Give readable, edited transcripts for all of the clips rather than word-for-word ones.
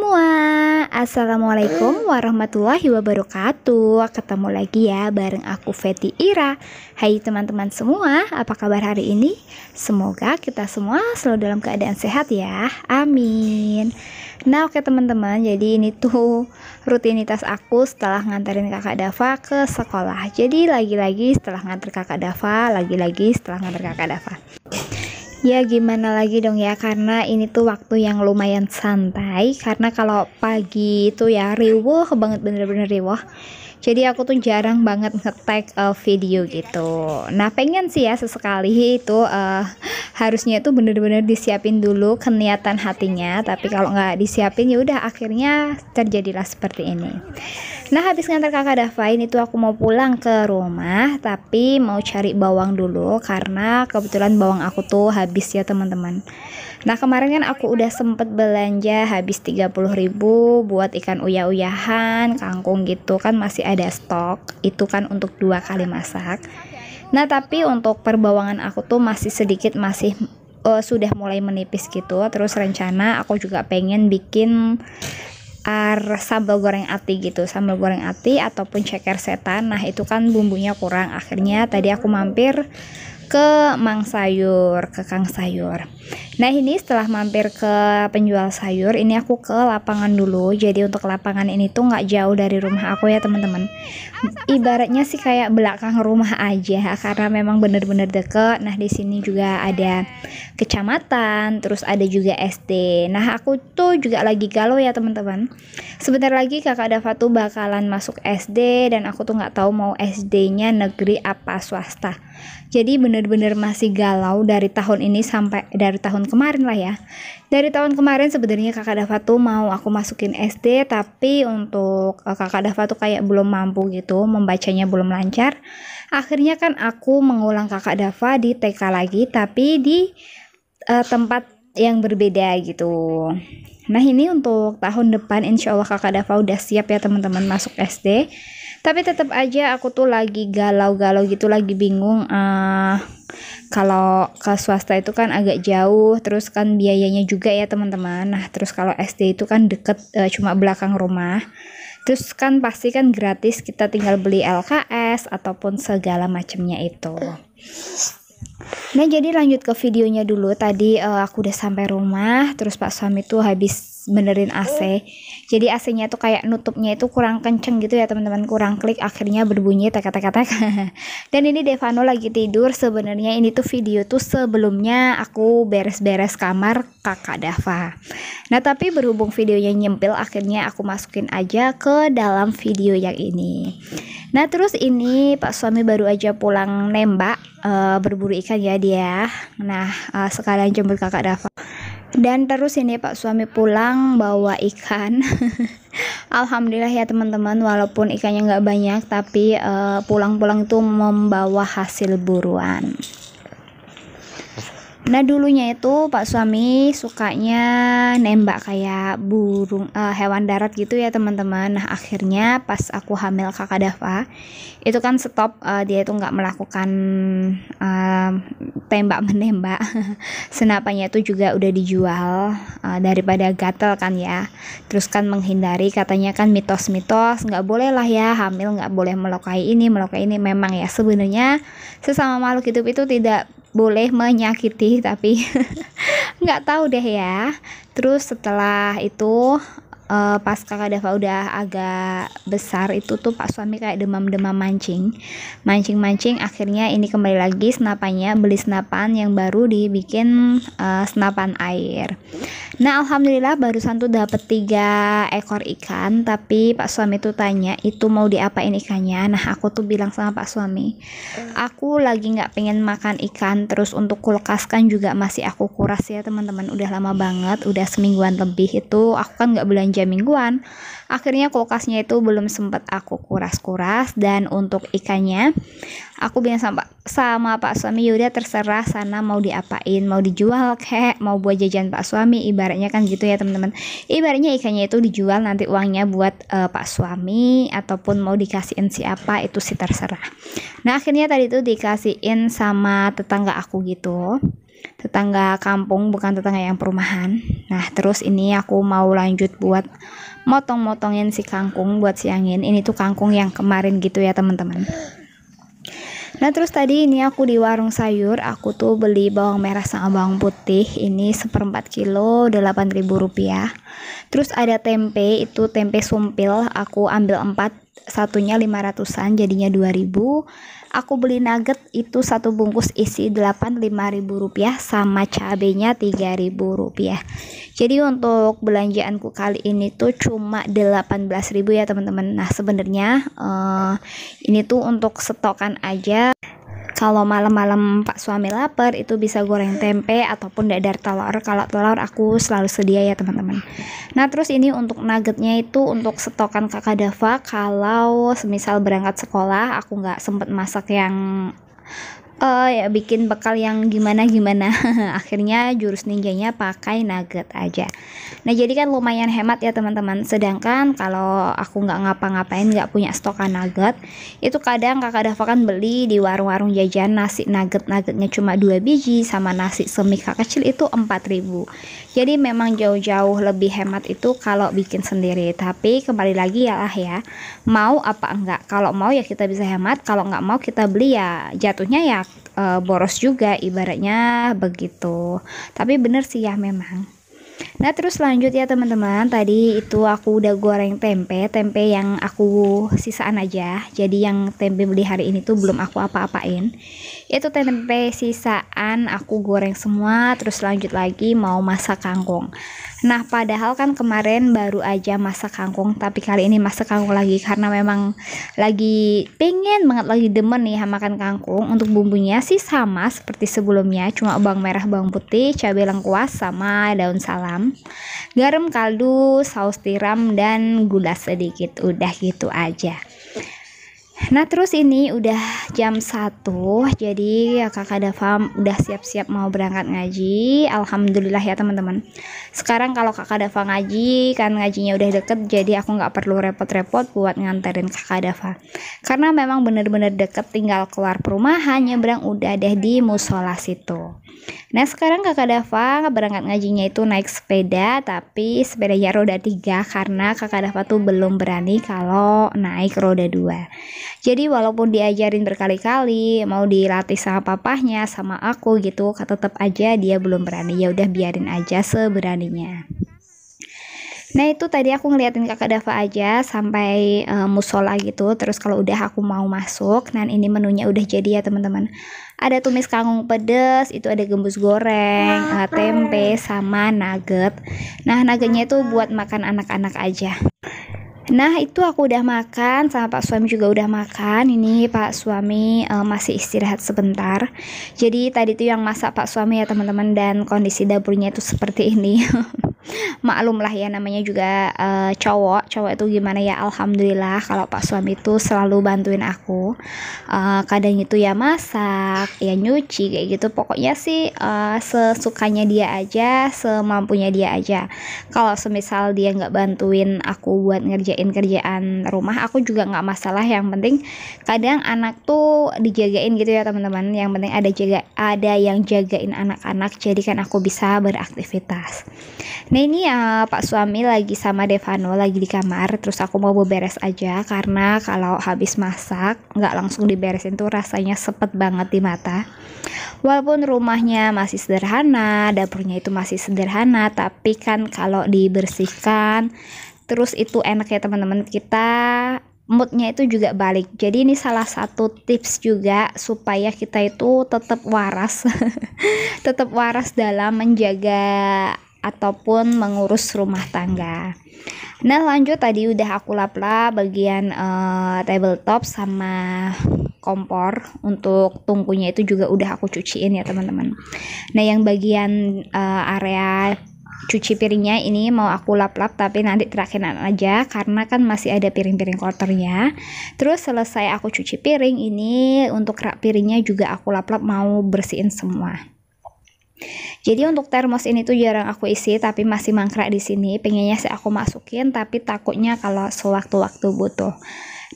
semua, Assalamualaikum warahmatullahi wabarakatuh. Ketemu lagi ya bareng aku Feti Ira. Hai teman-teman semua, apa kabar hari ini? Semoga kita semua selalu dalam keadaan sehat ya, amin. Nah oke teman-teman, jadi ini tuh rutinitas aku setelah nganterin kakak Dava ke sekolah. Jadi lagi-lagi setelah nganter kakak Dava, lagi-lagi setelah nganter kakak Dava. Ya gimana lagi dong ya, karena ini tuh waktu yang lumayan santai. Karena kalau pagi itu ya riwuh banget, bener-bener riwuh. Jadi aku tuh jarang banget nge-tag video gitu. Nah pengen sih ya sesekali itu harusnya itu bener-bener disiapin dulu keniatan hatinya. Tapi kalau nggak disiapin ya udah akhirnya terjadilah seperti ini. Nah habis ngantar kakak Dava ini tuh aku mau pulang ke rumah, tapi mau cari bawang dulu karena kebetulan bawang aku tuh habis ya teman-teman. Nah kemarin kan aku udah sempet belanja habis 30.000 buat ikan uyah-uyahan, kangkung gitu kan, masih ada stok. Itu kan untuk 2 kali masak. Nah tapi untuk perbawangan aku tuh masih sedikit, masih sudah mulai menipis gitu. Terus rencana aku juga pengen bikin sambal goreng ati gitu, sambal goreng ati ataupun ceker setan. Nah itu kan bumbunya kurang, akhirnya tadi aku mampir ke Mang Sayur, ke Kang Sayur. Nah ini setelah mampir ke penjual sayur, ini aku ke lapangan dulu. Jadi untuk lapangan ini tuh nggak jauh dari rumah aku ya teman-teman. Ibaratnya sih kayak belakang rumah aja, karena memang bener-bener deket. Nah di sini juga ada kecamatan, terus ada juga SD. Nah aku tuh juga lagi galau ya teman-teman. Sebentar lagi kakak Dava tuh bakalan masuk SD, dan aku tuh nggak tahu mau SD-nya negeri apa swasta. Jadi bener-bener masih galau dari tahun ini sampai dari tahun kemarin lah ya. Dari tahun kemarin sebenarnya kakak Dava tuh mau aku masukin SD, tapi untuk kakak Dava tuh kayak belum mampu gitu, membacanya belum lancar. Akhirnya kan aku mengulang kakak Dava di TK lagi, tapi di tempat yang berbeda gitu. Nah ini untuk tahun depan insya Allah kakak Dava udah siap ya teman-teman masuk SD. Tapi tetap aja aku tuh lagi galau-galau gitu, lagi bingung. Kalau ke swasta itu kan agak jauh, terus kan biayanya juga ya teman-teman. Nah terus kalau SD itu kan deket, cuma belakang rumah. Terus kan pasti kan gratis, kita tinggal beli LKS ataupun segala macamnya itu. Nah jadi lanjut ke videonya dulu. Tadi aku udah sampai rumah, terus Pak suami tuh habis benerin AC. Jadi AC-nya tuh kayak nutupnya itu kurang kenceng gitu ya teman-teman, kurang klik, akhirnya berbunyi tek-tek-tek. Dan ini Devano lagi tidur. Sebenarnya ini tuh video tuh sebelumnya aku beres-beres kamar kakak Dava. Nah tapi berhubung videonya nyempil, akhirnya aku masukin aja ke dalam video yang ini. Nah terus ini Pak suami baru aja pulang nembak, berburu ikan ya dia. Nah sekalian jemput kakak Dava. Dan terus ini Pak suami pulang bawa ikan. Alhamdulillah ya teman-teman, walaupun ikannya nggak banyak, tapi pulang-pulang itu membawa hasil buruan. Nah dulunya itu Pak suami sukanya nembak kayak burung, hewan darat gitu ya teman-teman. Nah akhirnya pas aku hamil kakak Dava itu kan stop, dia itu nggak melakukan tembak menembak. Senapannya itu juga udah dijual, daripada gatel kan ya. Terus kan menghindari, katanya kan mitos-mitos nggak boleh lah ya hamil, nggak boleh melukai ini melukai ini. Memang ya sebenarnya sesama makhluk hidup itu tidak boleh menyakiti, tapi nggak tahu deh ya. Terus setelah itu pas kakak Dava udah agak besar itu tuh Pak suami kayak demam-demam mancing. Akhirnya ini kembali lagi senapannya, beli senapan yang baru dibikin senapan air. Nah alhamdulillah barusan tuh dapet 3 ekor ikan. Tapi Pak suami tuh tanya itu mau diapain ikannya. Nah aku tuh bilang sama Pak suami, aku lagi nggak pengen makan ikan. Terus untuk kulkas kan juga masih aku kuras ya teman-teman, udah lama banget, udah semingguan lebih itu aku kan nggak belanja mingguan. Akhirnya kulkasnya itu belum sempat aku kuras-kuras. Dan untuk ikannya aku bilang sama Pak suami, yaudah terserah sana mau diapain, mau dijual kek, mau buat jajan Pak suami, ibaratnya kan gitu ya teman-teman. Ibaratnya ikannya itu dijual, nanti uangnya buat Pak suami ataupun mau dikasihin siapa itu sih terserah. Nah akhirnya tadi tuh dikasihin sama tetangga aku gitu. tetangga kampung, bukan tetangga yang perumahan. Nah terus ini aku mau lanjut buat motong-motongin si kangkung buat siangin. Ini tuh kangkung yang kemarin gitu ya teman-teman. Nah terus tadi ini aku di warung sayur, aku tuh beli bawang merah sama bawang putih, ini 1/4 kilo 8.000 rupiah. Terus ada tempe, itu tempe sumpil, aku ambil 4, satunya 500-an jadinya 2.000. Aku beli nugget itu satu bungkus isi 5.000 rupiah sama cabenya 3.000 rupiah. Jadi untuk belanjaanku kali ini tuh cuma 18.000 ya teman-teman. Nah sebenarnya ini tuh untuk stokan aja. Kalau malam-malam Pak suami lapar itu bisa goreng tempe ataupun dadar telur. Kalau telur aku selalu sedia ya teman-teman. Nah terus ini untuk nuggetnya itu untuk stokan kakak Dava. Kalau semisal berangkat sekolah aku nggak sempet masak yang ya bikin bekal yang gimana-gimana. Akhirnya jurus ninjanya pakai nugget aja. Nah jadi kan lumayan hemat ya teman-teman. Sedangkan kalau aku nggak ngapa-ngapain, nggak punya stokan nugget, itu kadang kakak Dava kan beli di warung-warung jajan nasi nuggetnya cuma 2 biji sama nasi semika kecil itu 4.000. Jadi memang jauh-jauh lebih hemat itu kalau bikin sendiri. Tapi kembali lagi ya mau apa enggak. Kalau mau ya kita bisa hemat, kalau nggak mau kita beli ya jatuhnya ya boros juga ibaratnya begitu. Tapi bener sih ya memang. Nah terus lanjut ya teman-teman, tadi itu aku udah goreng tempe yang aku sisaan aja. Jadi yang tempe beli hari ini tuh belum aku apa-apain. Itu tempe sisaan aku goreng semua. Terus lanjut lagi mau masak kangkung. Nah padahal kan kemarin baru aja masak kangkung, tapi kali ini masak kangkung lagi karena memang lagi pengen banget, lagi demen nih makan kangkung. Untuk bumbunya sih sama seperti sebelumnya, cuma bawang merah, bawang putih, cabai lengkuas sama daun salam, garam, kaldu, saus tiram, dan gula sedikit. Udah gitu aja. Nah terus ini udah jam 1, jadi kakak Dava udah siap-siap mau berangkat ngaji. Alhamdulillah ya teman-teman. Sekarang kalau kakak Dava ngaji, kan ngajinya udah deket, jadi aku nggak perlu repot-repot buat nganterin kakak Dava. Karena memang bener-bener deket, tinggal keluar perumahan, nyebrang udah deh di musola situ. Nah sekarang kakak Dava berangkat ngajinya itu naik sepeda, tapi sepedanya roda 3 karena kakak Dava tuh belum berani kalau naik roda 2. Jadi walaupun diajarin berkali-kali, mau dilatih sama papahnya, sama aku gitu, tetap aja dia belum berani. Ya udah biarin aja seberaninya. Nah itu tadi aku ngeliatin kakak Dava aja sampai musola gitu. Terus kalau udah aku mau masuk, nah ini menunya udah jadi ya teman-teman. Ada tumis kangkung pedas, itu ada gembus goreng, tempe sama nugget. Nah nuggetnya itu buat makan anak-anak aja. Nah itu aku udah makan, sama Pak suami juga udah makan. Ini Pak suami masih istirahat sebentar. Jadi tadi tuh yang masak Pak suami ya teman-teman, dan kondisi dapurnya itu seperti ini. Maklum lah ya, namanya juga cowok itu gimana ya. Alhamdulillah kalau Pak suami itu selalu bantuin aku. Kadang itu ya masak, ya nyuci kayak gitu. Pokoknya sih sesukanya dia aja, semampunya dia aja. Kalau semisal dia nggak bantuin aku buat ngerjain kerjaan rumah, aku juga nggak masalah. Yang penting kadang anak tuh dijagain gitu ya teman-teman. Yang penting ada yang jagain anak-anak, jadi kan aku bisa beraktivitas. Nah ini Pak suami lagi sama Devano lagi di kamar. Terus aku mau beberes aja, karena kalau habis masak nggak langsung diberesin tuh rasanya sepet banget di mata. Walaupun rumahnya masih sederhana, dapurnya itu masih sederhana, tapi kan kalau dibersihkan terus itu enak ya teman-teman, kita moodnya itu juga balik. Jadi ini salah satu tips juga supaya kita itu tetap waras tetap waras dalam menjaga ataupun mengurus rumah tangga. Nah lanjut, tadi udah aku lap-lap bagian tabletop sama kompor. Untuk tungkunya itu juga udah aku cuciin ya teman-teman. Nah yang bagian area cuci piringnya ini mau aku lap-lap, tapi nanti terakhiran aja karena kan masih ada piring-piring kotornya. Terus selesai aku cuci piring, ini untuk rak piringnya juga aku lap-lap, mau bersihin semua. Jadi untuk termos ini tuh jarang aku isi, tapi masih mangkrak di sini. Pengennya sih aku masukin, tapi takutnya kalau sewaktu-waktu butuh.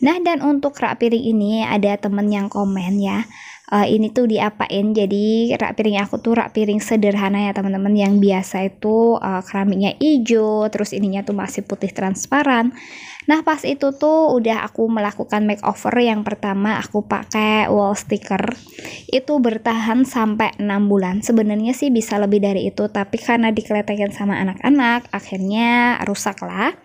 Nah dan untuk rak piring ini ada temen yang komen ya, ini tuh diapain. Jadi rak piring aku tuh rak piring sederhana ya teman-teman, yang biasa itu keramiknya hijau, terus ininya tuh masih putih transparan. Nah pas itu tuh udah aku melakukan makeover. Yang pertama aku pakai wall sticker, itu bertahan sampai 6 bulan. Sebenarnya sih bisa lebih dari itu, tapi karena dikeletekin sama anak-anak akhirnya rusak lah.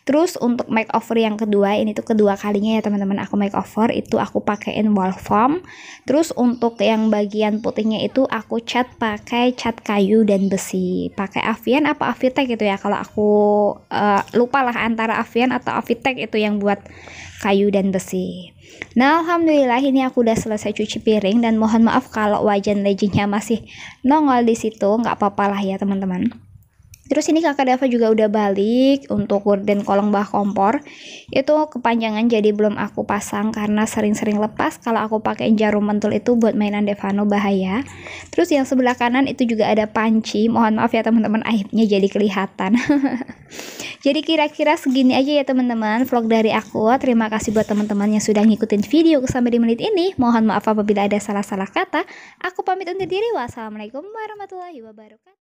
Terus untuk makeover yang kedua, ini tuh kedua kalinya ya teman-teman aku makeover, itu aku pakein wall foam. Terus untuk yang bagian putihnya itu aku cat pakai cat kayu dan besi, pakai Avian apa Avitech gitu ya, kalau aku lupa lah antara Avian atau Avitech itu yang buat kayu dan besi. Nah alhamdulillah ini aku udah selesai cuci piring, dan mohon maaf kalau wajan leggingnya masih nongol di situ, nggak apa-apa lah ya teman-teman. Terus ini kakak Dava juga udah balik untuk gorden kolong bawah kompor. Itu kepanjangan jadi belum aku pasang karena sering-sering lepas. Kalau aku pakai jarum pentul itu buat mainan Devano bahaya. Terus yang sebelah kanan itu juga ada panci. Mohon maaf ya teman-teman, aibnya jadi kelihatan. Jadi kira-kira segini aja ya teman-teman vlog dari aku. Terima kasih buat teman-teman yang sudah ngikutin video sampai di menit ini. Mohon maaf apabila ada salah-salah kata. Aku pamit undur diri. Wassalamualaikum warahmatullahi wabarakatuh.